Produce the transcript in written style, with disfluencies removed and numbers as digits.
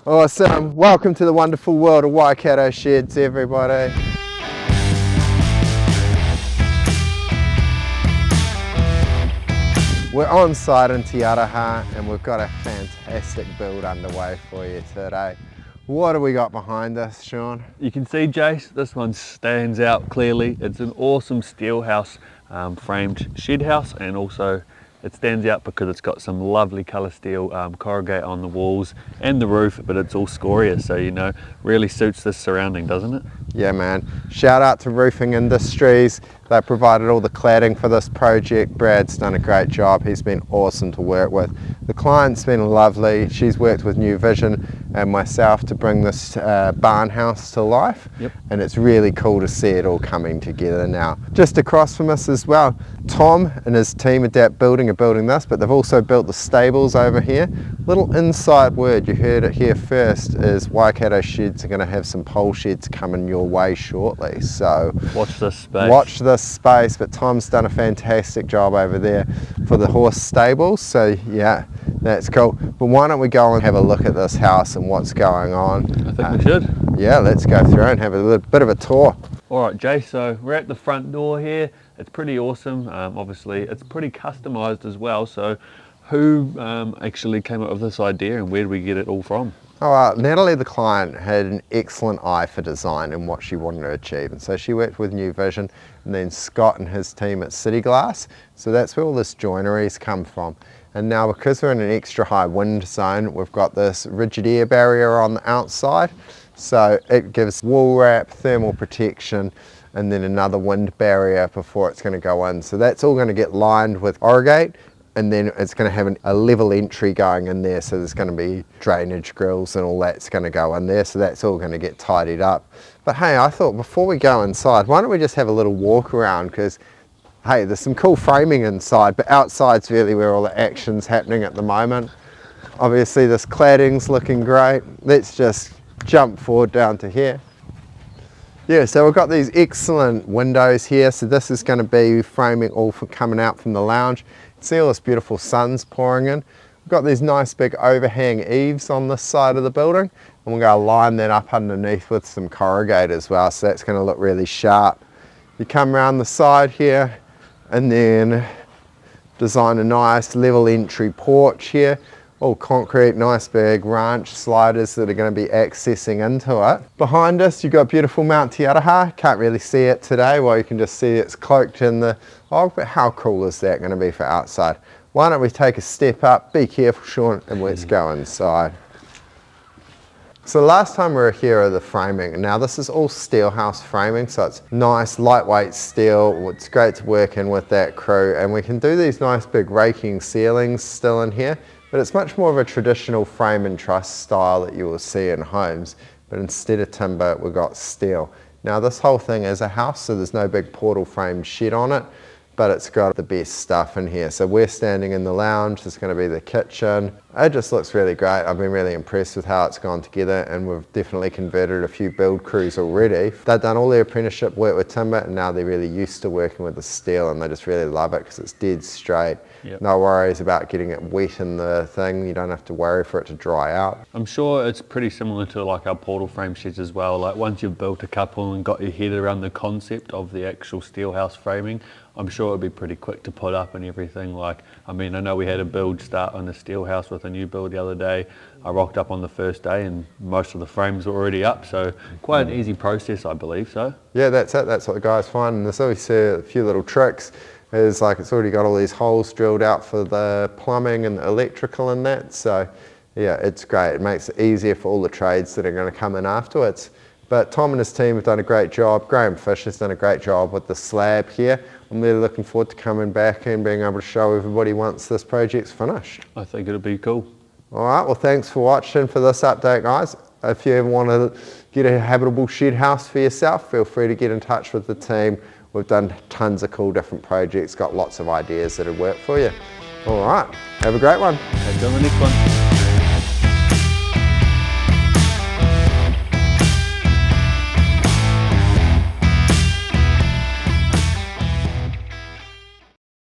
Awesome. Welcome to the wonderful world of Waikato Sheds, everybody. We're on site in Te Aroha and we've got a fantastic build underway for you today. What do we got behind us, Sean? You can see, Jace, this one stands out clearly. It's an awesome SteelHaus framed shed house, and also it stands out because it's got some lovely colour steel corrugate on the walls and the roof, but it's all scoria, so you know, really suits this surrounding, doesn't it? Yeah, man. Shout out to Roofing Industries. They provided all the cladding for this project. Brad's done a great job. He's been awesome to work with. The client's been lovely. She's worked with New Vision and myself to bring this barn house to life. Yep. And it's really cool to see it all coming together now. Just across from us as well, Tom and his team at building are building this, but they've also built the stables over here. Little inside word, you heard it here first, is Waikato Sheds are going to have some pole sheds coming your way shortly. So watch this space. Watch this space, but Tom's done a fantastic job over there for the horse stables. So yeah, that's cool. But why don't we go and have a look at this house and what's going on? I think we should. Yeah, let's go through and have a bit of a tour. All right, Jay, so we're at the front door here. It's pretty awesome. Obviously, it's pretty customized as well. So who actually came up with this idea and where did we get it all from? Oh, Natalie, the client, had an excellent eye for design and what she wanted to achieve. And so she worked with New Vision, and then Scott and his team at CityGlass. So that's where all this joinery's come from. And now because we're in an extra high wind zone, we've got this rigid air barrier on the outside. So it gives wall wrap, thermal protection, and then another wind barrier before it's going to go in. So that's all going to get lined with corrugate, and then it's going to have a level entry going in there. So there's going to be drainage grills and all that's going to go in there. So that's all going to get tidied up. But hey, I thought before we go inside, why don't we just have a little walk around? Because hey, there's some cool framing inside, but outside's really where all the action's happening at the moment. Obviously this cladding's looking great. Let's just jump forward down to here. Yeah, so we've got these excellent windows here. So this is going to be framing all for coming out from the lounge. See all this beautiful sun's pouring in. We've got these nice big overhang eaves on this side of the building, and we're going to line that up underneath with some corrugate as well, so that's going to look really sharp. You come around the side here and then design a nice level entry porch here. All concrete, nice big ranch sliders that are going to be accessing into it. Behind us you've got beautiful Mount Te Aroha. Can't really see it today, well you can just see it's cloaked in the fog, but how cool is that going to be for outside? Why don't we take a step up, be careful Sean, and let's go inside. So last time we were here are the framing. Now this is all SteelHaus framing, so it's nice lightweight steel. It's great to work in with that crew, and we can do these nice big raking ceilings still in here. But it's much more of a traditional frame and truss style that you will see in homes, but instead of timber, we've got steel. Now this whole thing is a house, so there's no big portal frame shed on it, but it's got the best stuff in here. So we're standing in the lounge, there's going to be the kitchen. It just looks really great. I've been really impressed with how it's gone together, and we've definitely converted a few build crews already. They've done all their apprenticeship work with timber, and now they're really used to working with the steel, and they just really love it because it's dead straight. Yep. No worries about getting it wet in the thing. You don't have to worry for it to dry out. I'm sure it's pretty similar to like our portal frame sheds as well. Like once you've built a couple and got your head around the concept of the actual SteelHaus framing, I'm sure it'll be pretty quick to put up and everything. Like, I mean, I know we had a build start on the SteelHaus with a new build the other day. I rocked up on the first day and most of the frames were already up, so quite an easy process, I believe so. Yeah, that's it. That's what the guys find. And there's obviously a few little tricks. Is like it's already got all these holes drilled out for the plumbing and the electrical and that. So yeah, it's great. It makes it easier for all the trades that are going to come in afterwards. But Tom and his team have done a great job. Graham Fish has done a great job with the slab here. I'm really looking forward to coming back and being able to show everybody once this project's finished. I think it'll be cool. All right, well thanks for watching for this update, guys. If you ever want to get a habitable shed house for yourself, feel free to get in touch with the team. We've done tons of cool different projects, got lots of ideas that'll work for you. All right, have a great one. Catch you on the next one.